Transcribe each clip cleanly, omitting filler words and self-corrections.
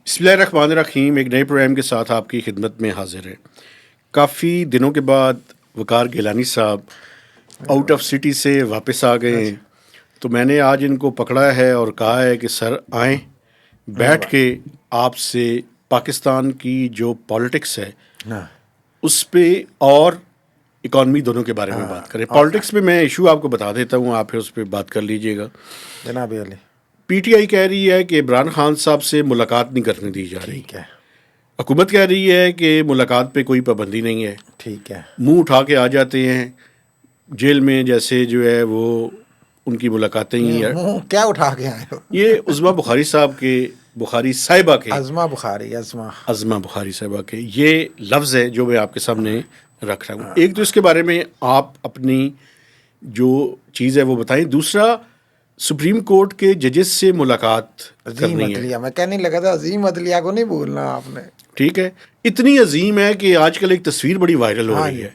بسم اللہ الرحمن الرحیم. ایک نئے پروگرام کے ساتھ آپ کی خدمت میں حاضر ہے. کافی دنوں کے بعد وقار گیلانی صاحب آؤٹ آف سٹی سے واپس آ گئے ہیں. تو میں نے آج ان کو پکڑا ہے اور کہا ہے کہ سر آئیں بیٹھ کے آپ سے پاکستان کی جو پالیٹکس ہے اس پہ اور اکانومی دونوں کے بارے میں بات کریں. پالیٹکس پہ میں ایشو آپ کو بتا دیتا ہوں, آپ پھر اس پہ بات کر لیجئے گا. جناب علی, پی ٹی آئی کہہ رہی ہے کہ عمران خان صاحب سے ملاقات نہیں کرنے دی جا رہی. ٹھیک ہے, حکومت کہہ رہی ہے کہ ملاقات پہ کوئی پابندی نہیں ہے. ٹھیک ہے, منہ اٹھا کے آ جاتے ہیں جیل میں, جیسے جو ہے وہ ان کی ملاقاتیں ہی ہیں. منہ کیا اٹھا کے آئے ہو؟ یہ عظمیٰ بخاری صاحب کے, بخاری صاحبہ کے, عظمہ بخاری, عظمیٰ بخاری صاحبہ کے یہ لفظ ہے جو میں آپ کے سامنے رکھ رہا ہوں. ایک تو اس کے بارے میں آپ اپنی جو چیز ہے وہ بتائیں. دوسرا, سپریم کورٹ کے ججز سے ملاقات عظیم کرنی ہے. عدلیہ, میں کہنے لگا تھا عظیم عدلیہ کو نہیں بھولنا آپ نے. ٹھیک ہے, اتنی عظیم ہے کہ آج کل ایک تصویر بڑی وائرل ہو رہی ہے.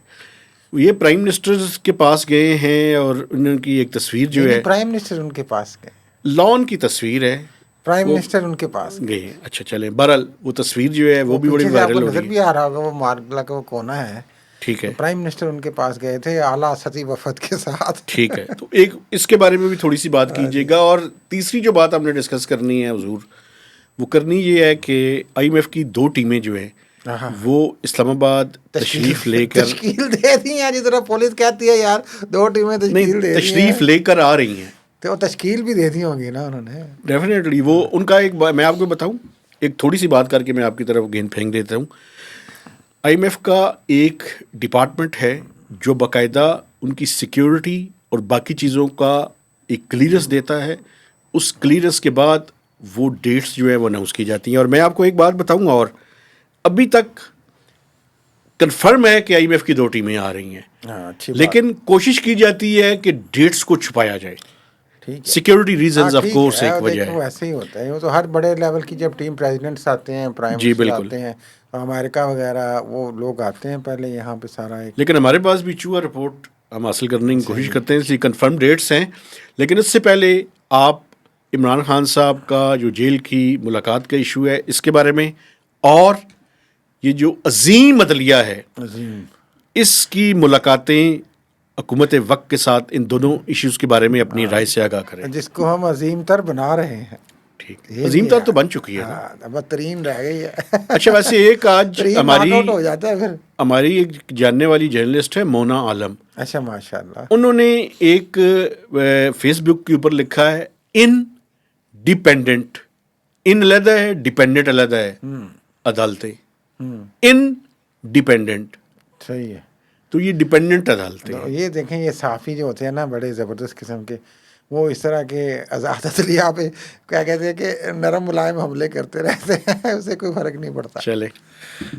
یہ پرائم منسٹر کے پاس گئے ہیں اور ان کی ایک تصویر جو ہے, پرائم منسٹر ان کے پاس گئے, لان کی تصویر ہے, پرائم منسٹر ان کے پاس گئے ہیں. اچھا چلیں, بہرحال وہ تصویر جو ہے وہ بھی بڑی پیچھے سے آپ کو وائرل ہو نظر رہی ہے. بھی آ رہا ہوگا, وہ ماربلا کا وہ کونا ہے. ٹھیک ہے, پرائم منسٹر ان کے پاس گئے تھے اعلیٰ سطحی وفد کے ساتھ. ٹھیک ہے, تو ایک اس کے بارے میں بھی تھوڑی سی بات کیجیے گا. اور تیسری جو بات ہم نے ڈسکس کرنی ہے حضور, وہ کرنی یہ ہے کہ آئی ایم ایف کی 2 ٹیمیں جو ہیں وہ اسلام آباد تشریف لے کر تشکیل دے دی ہیں. جس طرح پولیس کہتی ہے یار 2 ٹیمیں تشکیل دے دی ہیں, تشریف لے کر آ رہی ہیں. تو وہ تشکیل بھی دے دی ہوں گی نا انہوں نے. ڈیفینیٹلی وہ ان کا ایک, میں آپ کو بتاؤں ایک تھوڑی سی بات کر کے میں آپ کی طرف گیند پھینک دیتا ہوں. آئی ایم ایف کا ایک ڈپارٹمنٹ ہے جو باقاعدہ ان کی سیکیورٹی اور باقی چیزوں کا ایک کلیئرنس دیتا ہے. اس کلیئرنس کے بعد وہ ڈیٹس جو ہے وہ اناؤنس کی جاتی ہیں. اور میں آپ کو ایک بات بتاؤں, اور ابھی تک کنفرم ہے کہ آئی ایم ایف کی 2 ٹیمیں آ رہی ہیں, لیکن کوشش کی جاتی ہے کہ ڈیٹس کو چھپایا جائے. سیکیورٹی ریزنز آف کورس ایک وجہ ہے. ایسے ہی ہوتا ہے, وہ تو ہر بڑے لیول کی جب ٹیم پریزیڈنٹس آتے ہیں, پرائم منسٹر آتے ہیں, امریکہ وغیرہ وہ لوگ آتے ہیں پہلے یہاں پہ سارا ایک. لیکن ہمارے پاس بھی چوہا رپورٹ ہم حاصل کرنے کی کوشش کرتے ہیں, اس لیے کنفرم ڈیٹس ہیں. لیکن اس سے پہلے آپ عمران خان صاحب کا جو جیل کی ملاقات کا ایشو ہے اس کے بارے میں, اور یہ جو عظیم عدلیہ ہے اس کی ملاقاتیں حکومت وقت کے ساتھ, ان دونوں ایشوز کے بارے میں اپنی رائے سے آگاہ کریں. جس کو ہم عظیم تر بنا رہے ہیں. ٹھیک, عظیم تر تو بن چکی ہے نا, بدترین رہ گئی ہے. اچھا, ویسے ایک آج ہو جاتا ہے پھر. ہماری ایک جاننے والی جرنلسٹ ہے مونا عالم. اچھا, ماشاء اللہ. انہوں نے ایک فیس بک کے اوپر لکھا ہے ان ڈیپینڈنٹ, ان علیحدہ ہے, ڈیپینڈنٹ علیحدہ ہے, عدالتیں ان ڈیپینڈنٹ. صحیح ہے. تو یہ ڈیپینڈنٹ عدالتیں, یہ دیکھیں یہ صحافی جو ہوتے ہیں نا بڑے زبردست قسم کے, وہ اس طرح کے آزاد عدلیہ پہ کیا کہتے ہیں کہ نرم ملائم حملے کرتے رہتے ہیں, اسے کوئی فرق نہیں پڑتا. چلے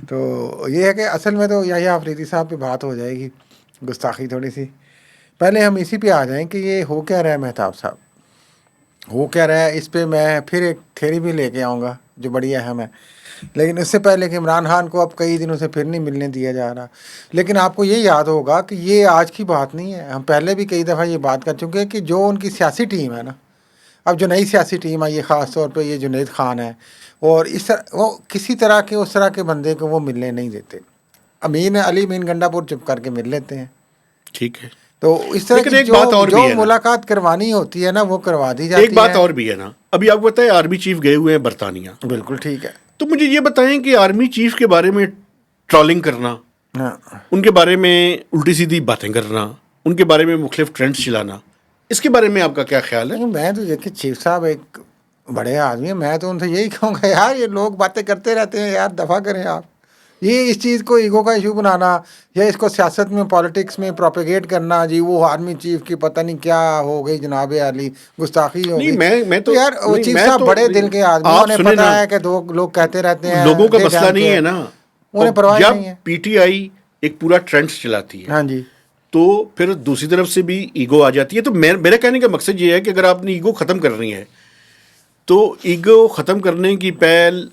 تو یہ ہے کہ اصل میں تو یحییٰ آفریدی صاحب پہ بات ہو جائے گی, گستاخی تھوڑی سی. پہلے ہم اسی پہ آ جائیں کہ یہ ہو کیا رہا ہے مہتاب صاحب, ہو کیا رہا ہے. اس پہ میں پھر ایک تھیوری بھی لے کے آؤں گا جو بڑی اہم ہے. لیکن اس سے پہلے کہ عمران خان کو اب کئی دنوں سے پھر نہیں ملنے دیا جا رہا. لیکن آپ کو یہ یاد ہوگا کہ یہ آج کی بات نہیں ہے, ہم پہلے بھی کئی دفعہ یہ بات کر چکے ہیں کہ جو ان کی سیاسی ٹیم ہے نا, اب جو نئی سیاسی ٹیم ہے, یہ خاص طور پہ یہ جنید خان ہے, اور اس طرح وہ کسی طرح کے اس طرح کے بندے کو وہ ملنے نہیں دیتے. علی امین گنڈا پور چپ کر کے مل لیتے ہیں. ٹھیک ہے, تو اس طرح کی جو ملاقات کروانی ہوتی ہے نا وہ کروا دی جاتی ہے. ایک بات اور بھی ہے نا, ابھی آپ کو پتہ ہے آرمی چیف گئے ہوئے ہیں برطانیہ. بالکل ٹھیک ہے. تو مجھے یہ بتائیں کہ آرمی چیف کے بارے میں ٹرولنگ کرنا, ان کے بارے میں الٹی سیدھی باتیں کرنا, ان کے بارے میں مختلف ٹرینڈز چلانا, اس کے بارے میں آپ کا کیا خیال ہے؟ میں تو دیکھیں چیف صاحب ایک بڑے آدمی ہیں, میں تو ان سے یہی کہوں گا یار یہ لوگ باتیں کرتے رہتے ہیں یار, دفع کریں آپ. یہ اس چیز کو ایگو کا ایشو بنانا یا اس کو سیاست میں پالیٹکس میں پروپیگیٹ کرنا, جی وہ آرمی چیف کی پتہ نہیں کیا ہو گئی جناب علی, گستاخی ہو گئی. میں تو یار وہ چیف صاحب بڑے دل کے آدمی, انہیں پتہ ہے کہ لوگ کہتے رہتے ہیں, لوگوں کا مسئلہ نہیں ہے نا, انہیں پرواہ نہیں ہے. جب پی ٹی آئی ایک پورا ٹرینڈ چلاتی ہے, ہاں جی, تو پھر دوسری طرف سے بھی ایگو آ جاتی ہے. تو میرا کہنے کا مقصد یہ ہے کہ اگر آپ نے ایگو ختم کرنی ہے تو ایگو ختم کرنے کی پہل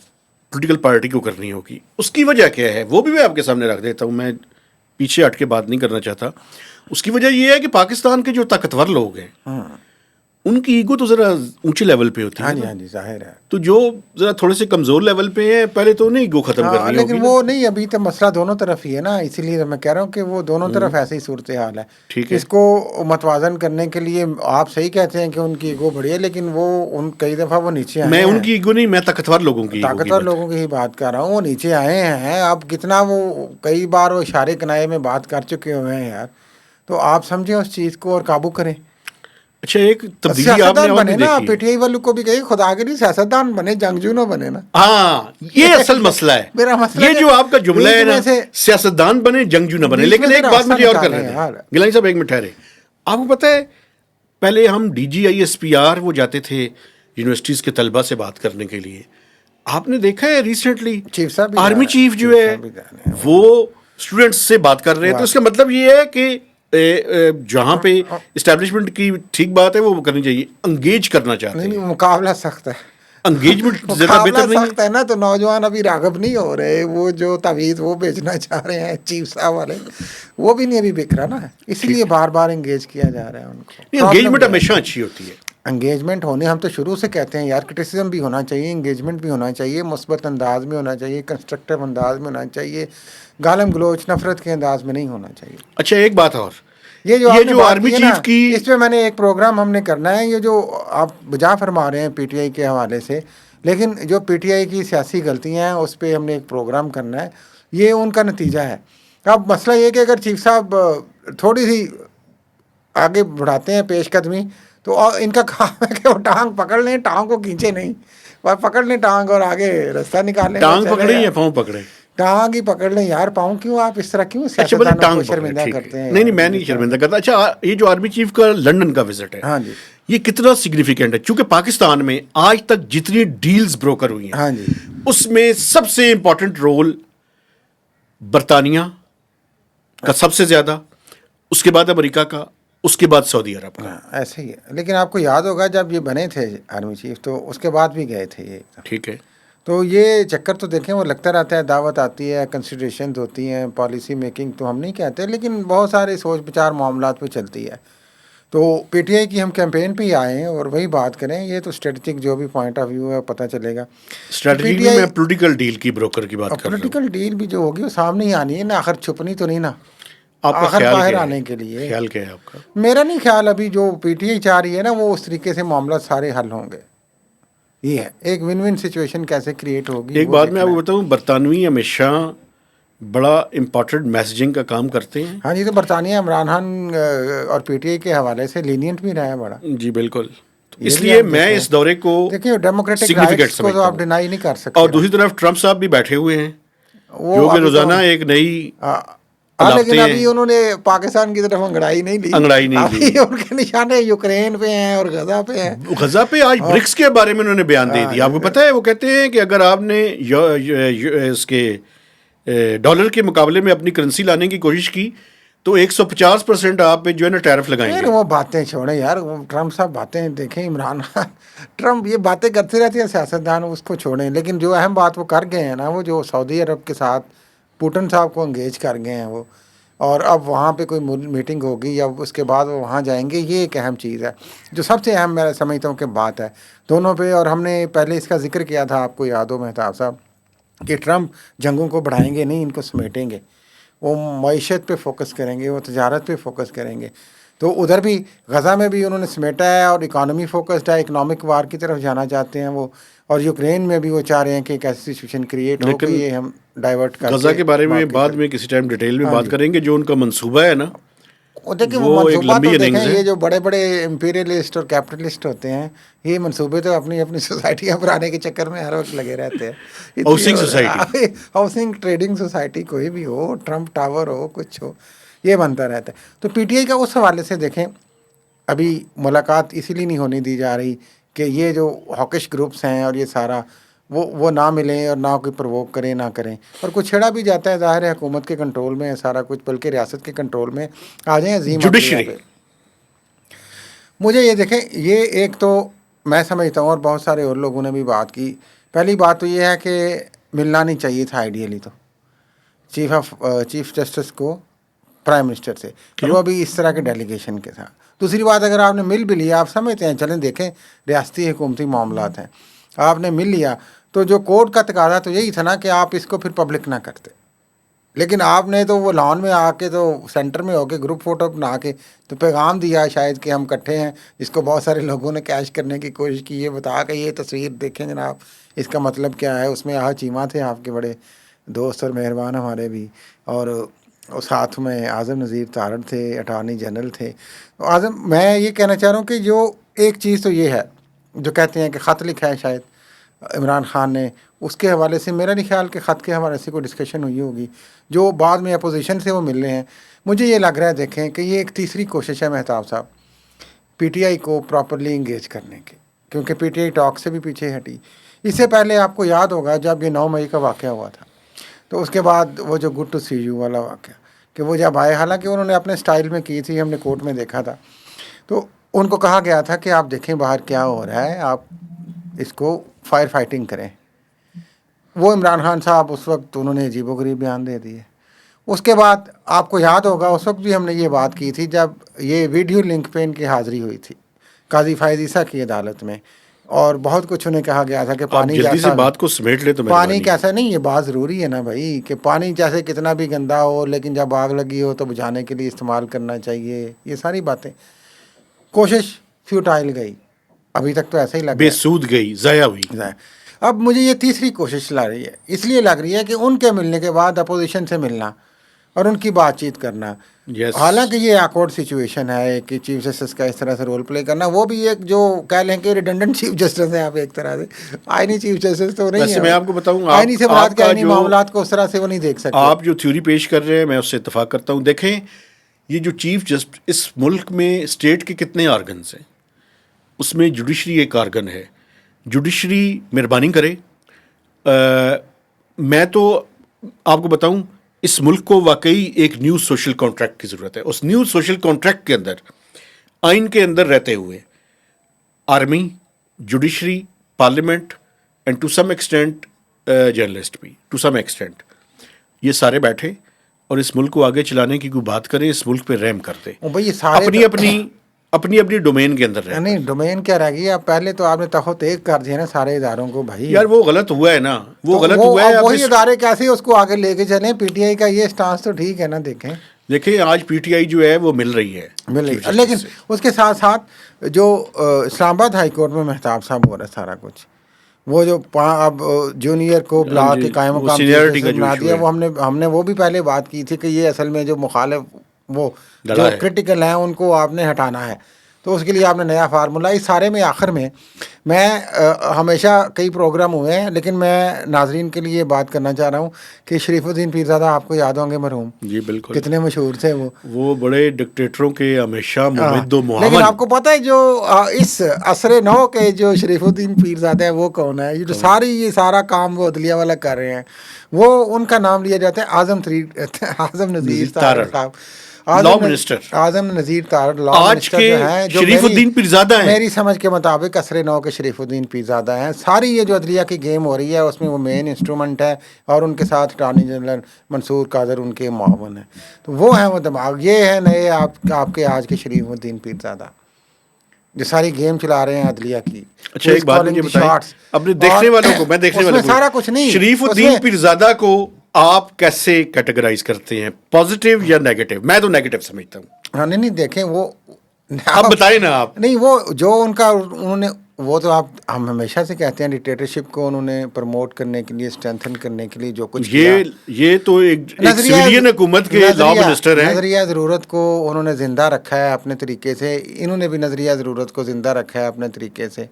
پولیٹیکل پارٹی کو کرنی ہوگی. اس کی وجہ کیا ہے وہ بھی میں آپ کے سامنے رکھ دیتا ہوں, میں پیچھے ہٹ کے بات نہیں کرنا چاہتا. اس کی وجہ یہ ہے کہ پاکستان کے جو طاقتور لوگ ہیں ان کی ایگو تو ذرا اونچے لیول پہ ہوتی ہے. ہاں جی ہاں جی ظاہر ہے. تو جو ذرا تھوڑے سے کمزور لیول پہ ہیں پہلے تو انہیں ایگو ختم کرنی ہوگی. لیکن وہ نہیں, ابھی تو مسئلہ دونوں طرف ہی ہے نا, اسی لیے میں کہہ رہا ہوں کہ وہ دونوں طرف ایسے ہی صورتحال ہے. ٹھیک ہے. اس کو متوازن کرنے کے لیے آپ صحیح کہتے ہیں کہ ان کی ایگو بڑی ہے, لیکن وہ ان کئی دفعہ وہ نیچے آئے میں ہیں. ان کی ایگو نہیں, میں طاقتور لوگوں کی ایگو طاقتور لوگوں کی ہی بات کر رہا ہوں. وہ نیچے آئے ہیں, اب کتنا وہ کئی بار وہ اشارے کنائے میں بات کر چکے ہوئے ہیں یار. تو آپ سمجھیں اس چیز کو اور قابو کریں. اچھا ایک تبدیلی آپ نے سیاستدان اور بھی بنے نا, دیکھی پی ٹی آئی والوں کو بھی کہیے خدا کے لیے سیاستدان بنے, جنگجو نہ بنے نا. ہاں یہ اصل مسئلہ ہے. میرا مسئلہ یہ جو آپ کا جملہ ہے نا, سیاستدان بنے جنگجو نہ بنے. لیکن ایک بات مجھے اور کرنے دیں گیلانی صاحب, ایک منٹ ٹھہرے. آپ کو پتہ ہے پہلے ہم D G I S P R وہ جاتے تھے یونیورسٹیز کے طلبہ سے بات کرنے کے لیے. آپ نے دیکھا ہے ریسنٹلی چیف صاحب آرمی چیف جو ہے وہ اسٹوڈنٹس سے بات کر رہے ہیں. تو اس کا مطلب یہ ہے کہ جہاں پہ اسٹیبلشمنٹ کی ٹھیک بات ہے وہ کرنی چاہیے, انگیج کرنا چاہتے ہیں. مقابلہ سخت ہے, انگیجمنٹ زیادہ بہتر نہیں سخت ہے نا. تو نوجوان ابھی راغب نہیں ہو رہے, وہ جو تعویذ وہ بیچنا چاہ رہے ہیں چیف صاحب والے, وہ بھی نہیں ابھی بک رہا نا. اسی لیے بار بار انگیج کیا جا رہا ہے ان کو. انگیجمنٹ ہمیشہ اچھی ہوتی ہے. انگیجمنٹ ہونے, ہم تو شروع سے کہتے ہیں یار کرٹیسزم بھی ہونا چاہیے, انگیجمنٹ بھی ہونا چاہیے, مثبت انداز میں ہونا چاہیے, کنسٹرکٹیو انداز میں ہونا چاہیے, گالم گلوچ نفرت کے انداز میں نہیں ہونا چاہیے. اچھا ایک بات اور, یہ جو آرمی چیف کی, اس پہ میں نے ایک پروگرام ہم نے کرنا ہے. یہ جو آپ بجا فرما رہے ہیں پی ٹی آئی کے حوالے سے, لیکن جو پی ٹی آئی کی سیاسی غلطیاں ہیں اس پہ ہم نے ایک پروگرام کرنا ہے. یہ ان کا نتیجہ ہے. اب مسئلہ یہ کہ اگر چیف صاحب تھوڑی سی آگے بڑھاتے ہیں پیش قدمی, تو ان کا کام ہے کہ وہ ٹانگ پکڑ لیں, ٹانگ کو کھینچے نہیں, وہ پکڑ لیں ٹانگ اور آگے راستہ نکال لیں. ٹانگ پکڑیں یا پاؤں پکڑیں؟ ٹانگ ہی پکڑ لیں یار, پاؤں کیوں آپ اس طرح کیوں اچھا بولے سیاستدانوں ٹانگ کو شرمندہ کرتے ہیں؟ نہیں میں نہیں شرمندہ کرتا. اچھا یہ جو آرمی چیف کا لنڈن کا وزٹ ہے, ہاں جی, یہ کتنا سگنیفیکینٹ ہے؟ چونکہ پاکستان میں آج تک جتنی ڈیلز بروکر ہوئی ہیں, ہاں جی, اس میں سب سے امپورٹنٹ رول برطانیہ کا سب سے زیادہ, اس کے بعد امریکہ کا, اس کے بعد سعودی عرب کا. ایسے ہی ہے. لیکن آپ کو یاد ہوگا جب یہ بنے تھے آرمی چیف تو اس کے بعد بھی گئے تھے یہ. ٹھیک ہے. تو یہ چکر تو دیکھیں وہ لگتا رہتا ہے, دعوت آتی ہے, کنسیڈریشنز ہوتی ہیں, پالیسی میکنگ تو ہم نہیں کہتے, لیکن بہت سارے سوچ بچار معاملات پہ چلتی ہے. تو پی ٹی آئی کی ہم کیمپین پہ ہی آئے ہیں اور وہی بات کریں. یہ تو اسٹریٹجک جو بھی پوائنٹ آف ویو ہے پتہ چلے گا. اسٹریٹجک نہیں, میں پولیٹیکل ڈیل کی بروکر کی بات کر رہا ہوں. پولیٹیکل ڈیل بھی جو ہوگی وہ سامنے ہی آنی ہے نا, آخر چھپنی تو نہیں نا. آپ کا آخر خیال باہر کیا آنے ہے؟ کے لیے خیال کیا ہے آپ کا؟ میرا نہیں خیال ابھی جو پی ٹی آئی چاہ رہی ہے نا وہ اس طریقے سے معاملات سارے حل ہوں گے. یہ ہے ایک ون ون سچویشن کیسے کریٹ ہوگی. ایک بات میں آپ کو بتاؤں, برطانوی ہمیشہ بڑا امپورٹنٹ میسیجنگ کا کام کرتے ہیں. ہاں جی, تو برطانیہ عمران خان اور پی ٹی آئی کے حوالے سے لینینٹ بھی رہا ہے بڑا. جی بالکل. اس لیے میں اس دورے کو دیکھیں ڈیموکریٹک رائٹس کو تو آپ ڈینائی نہیں کر سکتے. اور دوسری طرف ٹرمپ صاحب بھی بیٹھے ہوئے ہیں جو کہ روزانہ ایک نئی, لیکن ابھی انہوں نے پاکستان کی طرف انگڑائی نہیں لی. ان کے نشانے یوکرین پہ ہیں اور غزہ پہ ہیں. غزہ پہ آج برکس کے بارے میں انہوں نے بیان دے دیا. آپ کو پتہ ہے وہ کہتے ہیں کہ اگر آپ نے اس کے ڈالر کے مقابلے میں اپنی کرنسی لانے کی کوشش کی تو 150% آپ پہ جو ہے نا ٹیرف لگائیں گے. وہ باتیں چھوڑیں یار, ٹرمپ صاحب باتیں دیکھیں, عمران خان ٹرمپ یہ باتیں کرتے رہتے ہیں سیاستدان, اس کو چھوڑیں. لیکن جو اہم بات وہ کر گئے ہیں نا, وہ جو سعودی عرب کے ساتھ پوٹن صاحب کو انگیج کر گئے ہیں وہ, اور اب وہاں پہ کوئی میٹنگ ہوگی یا اس کے بعد وہ وہاں جائیں گے, یہ ایک اہم چیز ہے جو سب سے اہم میں سمجھتا ہوں کہ بات ہے دونوں پہ. اور ہم نے پہلے اس کا ذکر کیا تھا, آپ کو یاد ہو مہتاب صاحب, کہ ٹرمپ جنگوں کو بڑھائیں گے نہیں, ان کو سمیٹیں گے. وہ معیشت پہ فوکس کریں گے, وہ تجارت پہ فوکس کریں گے. تو ادھر بھی غزہ میں بھی انہوں نے سمیٹا ہے اور اکانومی فوکسڈ ہے, اکنامک وار کی طرف جانا چاہتے ہیں وہ. اور یوکرین میں بھی وہ چاہ رہے ہیں کہ ایک ایسی سچویشن کریٹ ہو کہ یہ ہم ڈائیورٹ کر غزہ کے بارے میں بعد میں کسی ٹائم ڈیٹیل میں بات کریں گے. جو ان کا منصوبہ ہے نا, دیکھیں وہ منصوبہ تو دیکھیں, یہ جو بڑے بڑے امپیریلسٹ اور کیپٹلسٹ ہوتے ہیں, یہ منصوبے تو اپنی اپنی سوسائٹیاں بنانے کے چکر میں ہر وقت لگے رہتے ہیں. Housing society, housing trading society کوئی بھی ہو, ٹرمپ ٹاور ہو, کچھ ہو, یہ بنتا رہتا ہے. تو پی ٹی آئی کا اس حوالے سے دیکھیں, ابھی ملاقات اسی لیے نہیں ہونے دی جا رہی کہ یہ جو ہاکش گروپس ہیں اور یہ سارا وہ نہ ملیں اور نہ کوئی پرووک کریں نہ کریں. اور کچھ چھڑا بھی جاتا ہے, ظاہر ہے حکومت کے کنٹرول میں ہے سارا کچھ, بلکہ ریاست کے کنٹرول میں آ جائیں عظیم جوڈیشری پہ. مجھے یہ دیکھیں, یہ ایک تو میں سمجھتا ہوں, اور بہت سارے اور لوگوں نے بھی بات کی. پہلی بات تو یہ ہے کہ ملنا نہیں چاہیے تھا آئیڈیلی تو چیف جسٹس کو پرائم منسٹر سے, وہ ابھی اس طرح کے ڈیلیگیشن کے تھا. دوسری بات اگر آپ نے مل بھی لیا, آپ سمجھتے ہیں چلیں دیکھیں ریاستی حکومتی معاملات ہیں, آپ نے مل لیا تو جو کورٹ کا تقاضا تو یہی تھا نا کہ آپ اس کو پھر پبلک نہ کرتے, لیکن آپ نے تو وہ لان میں آ کے تو سینٹر میں ہو کے گروپ فوٹو بنا کے تو پیغام دیا شاید کہ ہم کٹھے ہیں, جس کو بہت سارے لوگوں نے کیش کرنے کی کوشش کی, یہ بتا کہ یہ تصویر دیکھیں جناب اس کا مطلب کیا ہے. اس میں چیمہ تھے آپ کے بڑے دوست اور مہربان ہمارے بھی, اور ساتھ میں اعظم نذیر تارڑ تھے, اٹارنی جنرل تھے. اعظم میں یہ کہنا چاہ رہا ہوں کہ جو ایک چیز تو یہ ہے جو کہتے ہیں کہ خط لکھا ہے شاید عمران خان نے, اس کے حوالے سے میرا نہیں خیال کہ خط کے حوالے سے کوئی ڈسکشن ہوئی ہوگی. جو بعد میں اپوزیشن سے وہ مل رہے ہیں, مجھے یہ لگ رہا ہے دیکھیں کہ یہ ایک تیسری کوشش ہے مہتاب صاحب پی ٹی آئی کو پراپرلی انگیج کرنے کی, کیونکہ پی ٹی آئی ٹاک سے بھی پیچھے ہٹی. اس سے پہلے آپ کو یاد ہوگا جب یہ 9 مئی کا واقعہ ہوا تھا, تو اس کے بعد وہ جو گڈ ٹو سی یو والا واقعہ کہ وہ جب آئے, حالانکہ انہوں نے اپنے سٹائل میں کی تھی, ہم نے کورٹ میں دیکھا تھا, تو ان کو کہا گیا تھا کہ آپ دیکھیں باہر کیا ہو رہا ہے, آپ اس کو فائر فائٹنگ کریں. وہ عمران خان صاحب اس وقت انہوں نے عجیب و غریب بیان دے دیے. اس کے بعد آپ کو یاد ہوگا اس وقت بھی ہم نے یہ بات کی تھی جب یہ ویڈیو لنک پہ ان کی حاضری ہوئی تھی قاضی فائز عیسیٰ کی عدالت میں, اور بہت کچھ انہیں کہا گیا تھا کہ پانی جلدی جیسا سے بات کو سمیٹ لے تو پانی کیسا نہیں, یہ بات ضروری ہے نا بھائی کہ پانی جیسے کتنا بھی گندا ہو لیکن جب آگ لگی ہو تو بجھانے کے لیے استعمال کرنا چاہیے. یہ ساری باتیں کوشش فیوٹائل گئی, ابھی تک تو ایسا ہی لگ بے سود گئی, ضائع ہوئی. اب مجھے یہ تیسری کوشش لگ رہی ہے, اس لیے لگ رہی ہے کہ ان کے ملنے کے بعد اپوزیشن سے ملنا اور ان کی بات چیت کرنا. حالانکہ یہ آکورڈ سچویشن ہے کہ چیف جسٹس کا اس طرح سے رول پلے کرنا, وہ بھی ایک جو کہہ لیں کہ ریڈنڈنٹ چیف جسٹس ہیں آپ ایک طرح سے, آئینی چیف جسٹس تو نہیں ہے. میں آپ کو بتاؤں, آئینی سے مراد کے آئینی معاملات کو اس طرح سے وہ نہیں دیکھ سکتے. آپ جو تھیوری پیش کر رہے ہیں میں اس سے اتفاق کرتا ہوں. دیکھیں یہ جو چیف جسٹس اس ملک میں اسٹیٹ کے کتنے آرگنز ہیں, اس میں جوڈیشری ایک آرگن ہے. جوڈیشری مہربانی کرے, میں تو آپ کو بتاؤں اس ملک کو واقعی ایک نیو سوشل کانٹریکٹ کی ضرورت ہے. اس نیو سوشل کانٹریکٹ کے اندر آئین کے اندر رہتے ہوئے army, judiciary, parliament and to some extent journalist بھی, ٹو سم ایکسٹینٹ یہ سارے بیٹھے اور اس ملک کو آگے چلانے کی کوئی بات کریں, اس ملک پہ رحم کرتے, اپنی ڈومین کے اندر رہے. نہیں ڈومین کیا رہ گئی, اب پہلے تو آپ نے تخت ایک کر دیا نا سارے اداروں کو. بھائی یار وہ غلط ہوا ہے نا, وہ غلط ہوا ہے. وہی ادارے کیسے اس کو آگے لے کے چلیں, پی ٹی آئی کا یہ سٹانس تو ٹھیک ہے نا. دیکھیں آج پی ٹی آئی جو ہے وہ مل رہی ہے, لیکن اس کے ساتھ ساتھ جو اسلام آباد ہائی کورٹ میں مہتاب صاحب ہو رہا ہے سارا کچھ, وہ جو اب جونیئر کو بلا کے قائم مقام بنا دیا, وہ ہم نے وہ بھی پہلے بات کی تھی کہ یہ اصل میں جو مخالف وہ جو کرٹیکل ہیں ان کو آپ نے ہٹانا ہے, تو اس کے لیے آپ نے نیا فارمولہ. اس سارے میں آخر میں ہمیشہ کئی پروگرام ہوئے ہیں, لیکن میں ناظرین کے لیے بات کرنا چاہ رہا ہوں کہ شریف الدین پیرزادہ آپ کو یاد ہوں گے مرحوم, جی بالکل, کتنے مشہور تھے وہ بڑے ڈکٹیٹروں کے ہمیشہ ممد و معاون. لیکن آپ کو پتہ ہے جو اس عصر نو کے جو شریف الدین پیرزادہ ہے وہ کون ہے؟ یہ جو یہ سارا کام وہ عدلیہ والا کر رہے ہیں, وہ ان کا نام لیا جاتا ہے اعظم نذیر تارڑ صاحب. اعظم نذیر تارڑ لا منسٹر جو ہیں, جو شریف الدین پیرزادہ ہیں, میری سمجھ کے مطابق عصر نو کے شریف الدین پیرزادہ ہیں. ساری یہ جو عدلیہ کی گیم ہو رہی ہے اس میں وہ مین انسٹرومنٹ ہے, اور ان کے ساتھ اٹارنی جنرل منصور قادر ان کے معاون ہیں. تو وہ ہیں وہ دماغ, یہ ہے نئے آپ کے آج کے شریف الدین پیرزادہ جو ساری گیم چلا رہے ہیں عدلیہ کی. اچھا ایک بات مجھے بتائیں, اپنے دیکھنے والوں کو, میں دیکھنے والوں کو سارا کچھ نہیں, شریف الدین پیرزادہ کو آپ کیسے کیٹیگرائز کرتے ہیں, پازیٹیو یا نیگیٹو؟ میں تو نیگیٹو سمجھتا ہوں. ہاں نہیں دیکھیں وہ آپ بتائیں نا. آپ نہیں, وہ جو انہوں نے وہ تو ہم ہمیشہ سے کہتے ہیں ڈکٹیٹرشپ کو انہوں نے پروموٹ کرنے کے لیے, اسٹرینتھن کرنے کے لیے جو کچھ یہ تو ایک سویلین حکومت کے لا منسٹر ہیں. نظریہ ضرورت کو انہوں نے زندہ رکھا ہے اپنے طریقے سے, انہوں نے بھی نظریہ ضرورت کو زندہ رکھا ہے اپنے طریقے سے.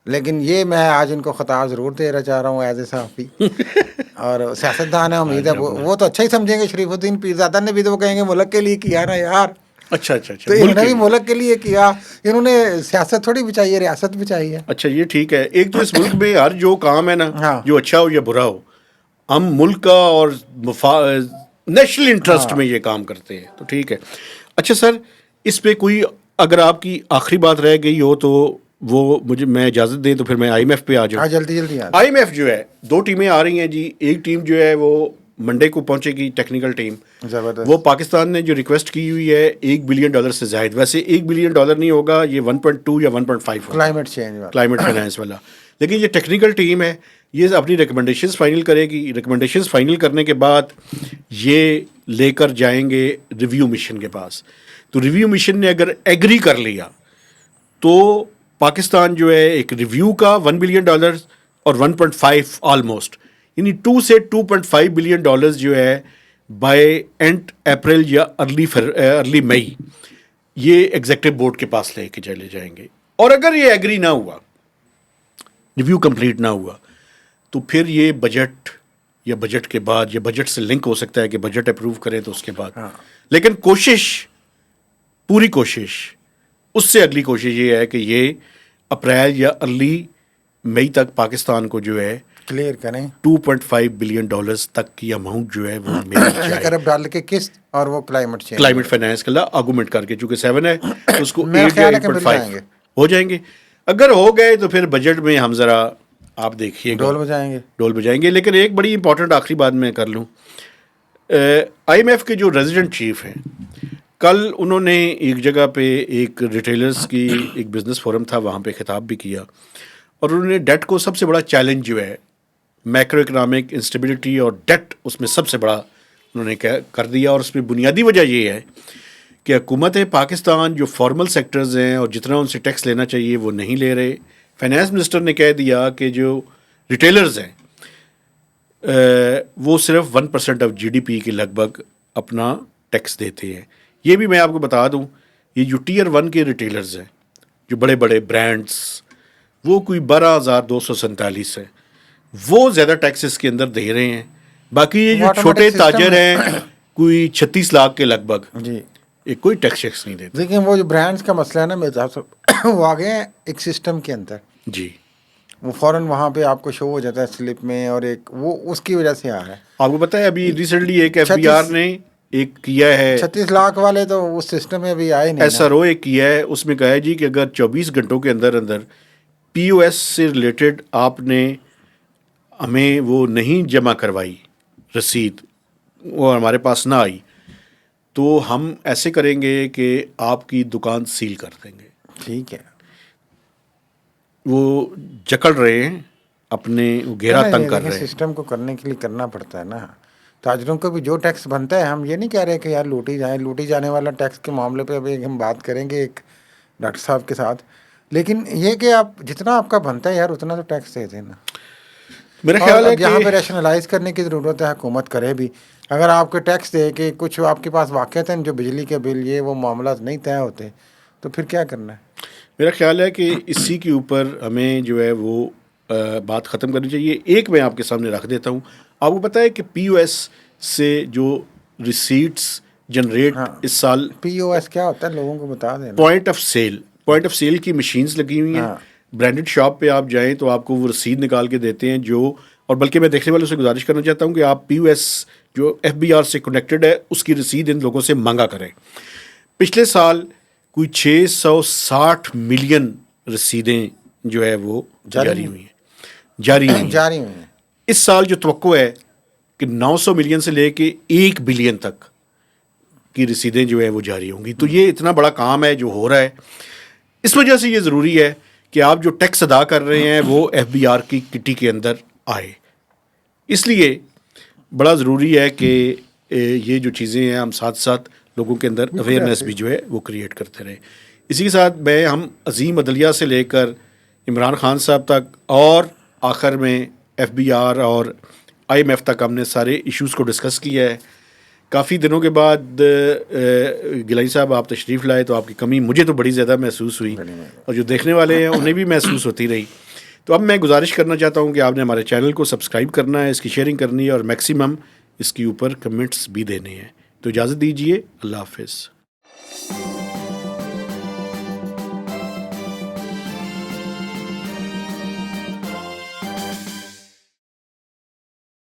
لیکن یہ میں آج ان کو خطاب ضرور دینا چاہ رہا ہوں ایز اے صحافی اور سیاستدان ہے. امید ہے وہ تو اچھا ہی سمجھیں گے. شریف الدین پیرزادہ نے بھی تو وہ کہیں گے ملک کے لیے کیا نا یار. اچھا تو انہوں نے بھی ملک کے لیے کیا, انہوں نے سیاست تھوڑی بچائی ہے, ریاست بچائی ہے. اچھا یہ ٹھیک ہے. ایک تو اس ملک میں ہر جو کام ہے نا, جو اچھا ہو یا برا ہو, ہم ملک کا اور نیشنل انٹرسٹ میں یہ کام کرتے ہیں, تو ٹھیک ہے. اچھا سر, اس پہ کوئی اگر آپ کی آخری بات رہ گئی ہو تو وہ میں اجازت دیں تو پھر میں آئی ایم ایف پہ آ جاؤں. جلدی آئی ایم ایف جو ہے 2 ٹیمیں آ رہی ہیں جی. ایک ٹیم جو ہے وہ منڈے کو پہنچے گی ٹیکنیکل ٹیم. زبردست. وہ پاکستان نے جو ریکویسٹ کی ہوئی ہے $1 بلین سے زائد, ویسے $1 بلین نہیں ہوگا, یہ 1.2 یا 1.5 ہوگا, کلائمیٹ چینج والا, کلائمیٹ فائنانس والا. لیکن یہ ٹیکنیکل ٹیم ہے, یہ اپنی ریکمنڈیشنز فائنل کرے گی. ریکمنڈیشنز فائنل کرنے کے بعد یہ لے کر جائیں گے ریویو مشن کے پاس. تو ریویو مشن نے اگر ایگری کر لیا تو پاکستان جو ہے ایک ریویو کا $1 بلین اور 1.5 آلموسٹ, یعنی 2 سے 2.5 بلین جو ہے بائی اینڈ اپریل یا ارلی مئی یہ ایگزیکٹو بورڈ کے پاس لے کے چلے جائیں گے. اور اگر یہ ایگری نہ ہوا, ریویو کمپلیٹ نہ ہوا, تو پھر یہ بجٹ یا بجٹ کے بعد یا بجٹ سے لنک ہو سکتا ہے کہ بجٹ اپروو کریں تو اس کے بعد. لیکن کوشش, پوری کوشش, اس سے اگلی کوشش یہ ہے کہ یہ اپریل یا ارلی مئی تک پاکستان کو جو ہے کلیئر کریں. $2.5 بلین تک کی اماؤنٹ جو ہے وہ مل جائے. $1 ارب کے قسط, اور وہ کلائمیٹ چینج, کلائمیٹ فائنانس کا آرگومنٹ کر کے, چونکہ 7 ہے تو اس کو میرا 8 خیال یا ہے کہ مل 8.5 جائیں گے. ہو جائیں گے. اگر ہو گئے تو پھر بجٹ میں ہم ذرا آپ دیکھیے ڈول بجائیں گے, ڈول بجائیں گے. لیکن ایک بڑی امپورٹنٹ آخری بات میں کر لوں, IMF کے جو ریزیڈنٹ چیف ہیں, کل انہوں نے ایک جگہ پہ ایک ریٹیلرز کی ایک بزنس فورم تھا, وہاں پہ خطاب بھی کیا, اور انہوں نے ڈیٹ کو سب سے بڑا چیلنج جو ہے میکرو اکنامک انسٹیبلٹی اور ڈیٹ, اس میں سب سے بڑا انہوں نے کر دیا. اور اس میں بنیادی وجہ یہ ہے کہ حکومت پاکستان جو فارمل سیکٹرز ہیں اور جتنا ان سے ٹیکس لینا چاہیے وہ نہیں لے رہے. فائنانس منسٹر نے کہہ دیا کہ جو ریٹیلرز ہیں وہ صرف 1% آف GDP کے لگ بھگ اپنا ٹیکس دیتے ہیں. یہ بھی میں آپ کو بتا دوں, یہ جو ٹیئر 1 کے ریٹیلرز ہیں, جو بڑے بڑے برانڈس, وہ کوئی 12,247 ہیں, وہ زیادہ ٹیکسز کے اندر دے رہے ہیں. باقی یہ جو چھوٹے تاجر ہیں کوئی 36 لاکھ کے لگ بھگ, جی یہ کوئی ٹیکس نہیں دیتے. لیکن وہ جو برانڈس کا مسئلہ ہے نا میرے حساب سے وہ آ گئے ہیں ایک سسٹم کے اندر. جی, وہ فوراً وہاں پہ آپ کو شو ہو جاتا ہے سلپ میں, اور ایک وہ اس کی وجہ سے آ رہا ہے. آپ کو پتہ ہے ابھی ریسنٹلی ایک FBR نے ایک کیا ہے, 36 لاکھ والے تو اس سسٹم میں ابھی آئے نہیں. SRO ایک کیا ہے, اس میں کہا ہے جی کہ اگر 24 گھنٹوں کے اندر اندر POS سے ریلیٹڈ آپ نے ہمیں وہ نہیں جمع کروائی رسید, وہ ہمارے پاس نہ آئی, تو ہم ایسے کریں گے کہ آپ کی دکان سیل کر دیں گے. ٹھیک ہے, وہ جکڑ رہے ہیں اپنے, گھیرا تنگ کر رہے ہیں. سسٹم کو کرنے کے لیے کرنا پڑتا ہے نا. تاجروں کو بھی جو ٹیکس بنتا ہے, ہم یہ نہیں کہہ رہے کہ یار لوٹی جائیں, لوٹی جانے والا ٹیکس کے معاملے پہ ابھی ہم بات کریں گے ایک ڈاکٹر صاحب کے ساتھ. لیکن یہ کہ آپ جتنا آپ کا بنتا ہے یار اتنا تو ٹیکس دے دینا. میرا خیال ہے کہ یہاں پہ ریشنلائز کرنے کی ضرورت ہے, حکومت کرے بھی. اگر آپ کے ٹیکس دے کہ کچھ آپ کے پاس واقعتاً جو بجلی کے بل یہ وہ معاملات نہیں طے ہوتے, تو پھر کیا کرنا ہے؟ میرا خیال ہے کہ اسی کے اوپر ہمیں جو ہے وہ بات ختم کرنی چاہیے. ایک میں آپ کے سامنے رکھ دیتا ہوں. آپ کو پتہ ہے کہ POS سے جو ریسیٹس جنریٹ اس سال, POS کیا ہوتا ہے لوگوں کو بتا دینا. پوائنٹ آف سیل کی مشینز لگی ہوئی ہیں. برانڈڈ شاپ پہ آپ جائیں تو آپ کو وہ رسید نکال کے دیتے ہیں جو, اور بلکہ میں دیکھنے والوں سے گزارش کرنا چاہتا ہوں کہ آپ POS جو FBR سے کنیکٹڈ ہے اس کی رسید ان لوگوں سے مانگا کریں. پچھلے سال کوئی 660 ملین رسیدیں جو ہے وہ جاری ہوئی ہیں. اس سال جو توقع ہے کہ 900 ملین سے لے کے 1 بلین تک کی رسیدیں جو ہے وہ جاری ہوں گی. تو یہ اتنا بڑا کام ہے جو ہو رہا ہے. اس وجہ سے یہ ضروری ہے کہ آپ جو ٹیکس ادا کر رہے ہیں وہ FBR کی کٹی کے اندر آئے. اس لیے بڑا ضروری ہے کہ یہ جو چیزیں ہیں ہم ساتھ ساتھ لوگوں کے اندر اویئرنیس بھی جو ہے وہ کریٹ کرتے رہیں. اسی کے ساتھ میں ہم عظیم عدلیہ سے لے کر عمران خان صاحب تک اور آخر میں FBR اور IMF تک ہم نے سارے ایشوز کو ڈسکس کیا ہے. کافی دنوں کے بعد گیلانی صاحب آپ تشریف لائے تو آپ کی کمی مجھے تو بڑی زیادہ محسوس ہوئی, اور جو دیکھنے والے ہیں انہیں بھی محسوس ہوتی رہی. تو اب میں گزارش کرنا چاہتا ہوں کہ آپ نے ہمارے چینل کو سبسکرائب کرنا ہے, اس کی شیئرنگ کرنی ہے, اور میکسیمم اس کے اوپر کمنٹس بھی دینے ہیں. تو اجازت دیجیے, اللہ حافظ.